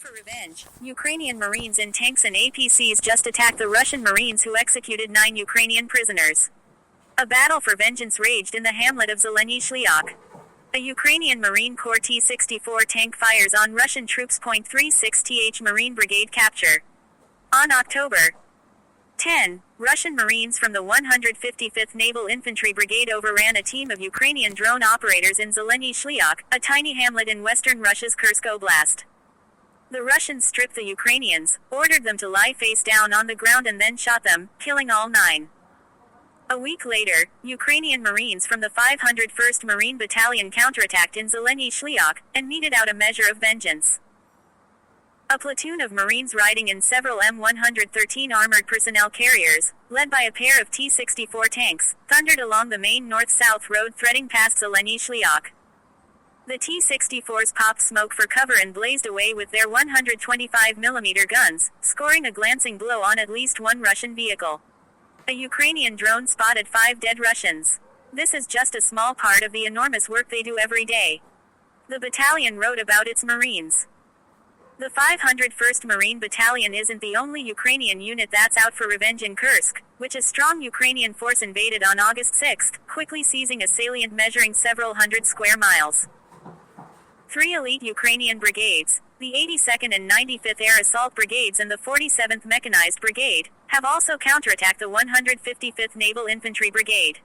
for revenge, Ukrainian Marines in tanks and APCs just attacked the Russian Marines who executed 9 Ukrainian prisoners. A battle for vengeance raged in the hamlet of Zelenyi Shlyakh. A Ukrainian Marine Corps T-64 tank fires on Russian troops. 36th Marine Brigade capture. On October 10, Russian Marines from the 155th Naval Infantry Brigade overran a team of Ukrainian drone operators in Zelenyi Shlyakh, a tiny hamlet in western Russia's Kursk Oblast. The Russians stripped the Ukrainians, ordered them to lie face down on the ground and then shot them, killing all 9. A week later, Ukrainian Marines from the 501st Marine Battalion counterattacked in Zelenyi Shlyakh, and meted out a measure of vengeance. A platoon of Marines riding in several M113 armored personnel carriers, led by a pair of T-64 tanks, thundered along the main north-south road threading past Zelenyi Shlyakh. The T-64s popped smoke for cover and blazed away with their 125mm guns, scoring a glancing blow on at least one Russian vehicle. A Ukrainian drone spotted 5 dead Russians. This is just a small part of the enormous work they do every day. The battalion wrote about its Marines. The 501st Marine Battalion isn't the only Ukrainian unit that's out for revenge in Kursk, which a strong Ukrainian force invaded on August 6, quickly seizing a salient measuring several hundred square miles. 3 elite Ukrainian brigades, the 82nd and 95th Air Assault Brigades and the 47th Mechanized Brigade, have also counterattacked the 155th Naval Infantry Brigade.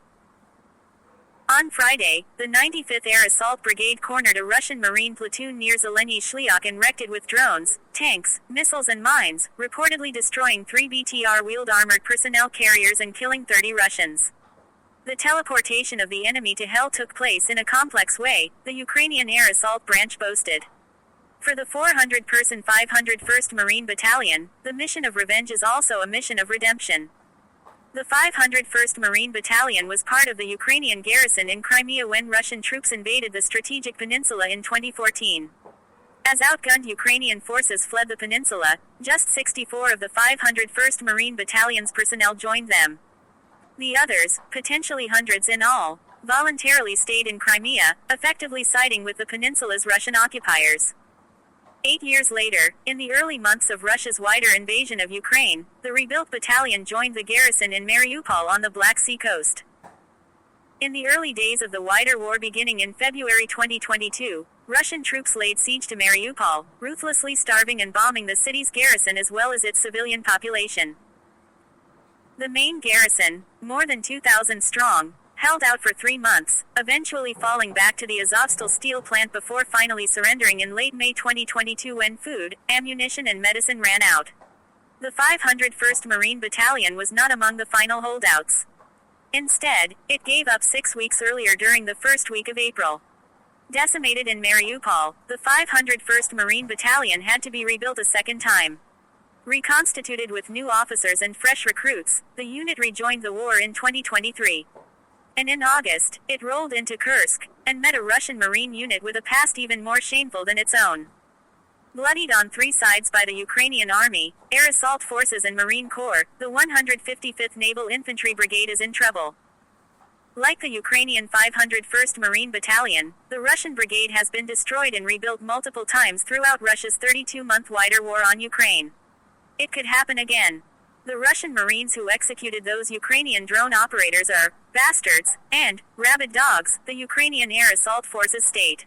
On Friday, the 95th Air Assault Brigade cornered a Russian Marine platoon near Zelenyi Shlyakh and wrecked it with drones, tanks, missiles and mines, reportedly destroying 3 BTR-wheeled armored personnel carriers and killing 30 Russians. The teleportation of the enemy to hell took place in a complex way, the Ukrainian Air Assault Branch boasted. For the 400-person 501st Marine Battalion, the mission of revenge is also a mission of redemption. The 501st Marine Battalion was part of the Ukrainian garrison in Crimea when Russian troops invaded the strategic peninsula in 2014. As outgunned Ukrainian forces fled the peninsula, just 64 of the 501st Marine Battalion's personnel joined them. The others, potentially hundreds in all, voluntarily stayed in Crimea, effectively siding with the peninsula's Russian occupiers. 8 years later, in the early months of Russia's wider invasion of Ukraine, the rebuilt battalion joined the garrison in Mariupol on the Black Sea coast. In the early days of the wider war beginning in February 2022, Russian troops laid siege to Mariupol, ruthlessly starving and bombing the city's garrison as well as its civilian population. The main garrison, more than 2,000 strong, held out for 3 months, eventually falling back to the Azovstal steel plant before finally surrendering in late May 2022 when food, ammunition and medicine ran out. The 501st Marine Battalion was not among the final holdouts. Instead, it gave up 6 weeks earlier during the first week of April. Decimated in Mariupol, the 501st Marine Battalion had to be rebuilt a second time. Reconstituted with new officers and fresh recruits, the unit rejoined the war in 2023. And in August, it rolled into Kursk, and met a Russian Marine unit with a past even more shameful than its own. Bloodied on 3 sides by the Ukrainian Army, Air Assault Forces and Marine Corps, the 155th Naval Infantry Brigade is in trouble. Like the Ukrainian 501st Marine Battalion, the Russian brigade has been destroyed and rebuilt multiple times throughout Russia's 32-month wider war on Ukraine. It could happen again. The Russian Marines who executed those Ukrainian drone operators are bastards and rabid dogs, the Ukrainian Air Assault Forces state.